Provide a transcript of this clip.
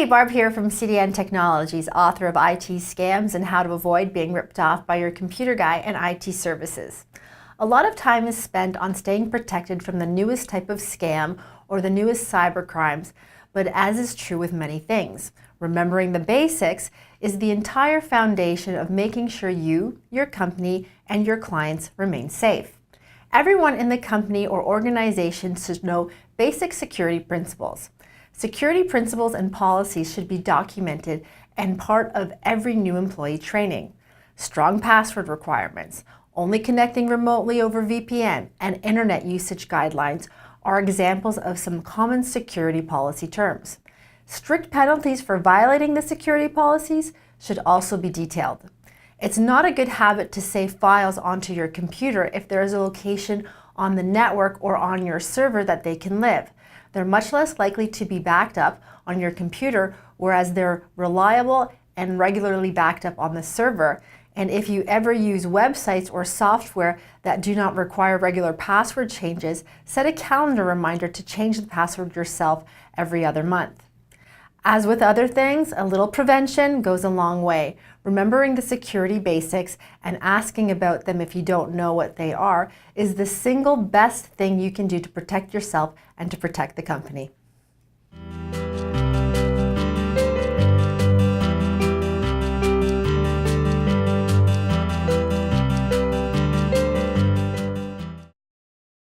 Barb here from CDN Technologies, author of IT Scams and How to Avoid Being Ripped Off by Your Computer Guy and IT Services. A lot of time is spent on staying protected from the newest type of scam or the newest cybercrimes, but as is true with many things, remembering the basics is the entire foundation of making sure you, your company, and your clients remain safe. Everyone in the company or organization should know basic security principles. Security principles and policies should be documented and part of every new employee training. Strong password requirements, only connecting remotely over VPN, and internet usage guidelines are examples of some common security policy terms. Strict penalties for violating the security policies should also be detailed. It's not a good habit to save files onto your computer if there is a location on the network or on your server that they can live. They're much less likely to be backed up on your computer, whereas they're reliable and regularly backed up on the server. And if you ever use websites or software that do not require regular password changes, set a calendar reminder to change the password yourself every other month. As with other things, a little prevention goes a long way. Remembering the security basics and asking about them if you don't know what they are is the single best thing you can do to protect yourself and to protect the company.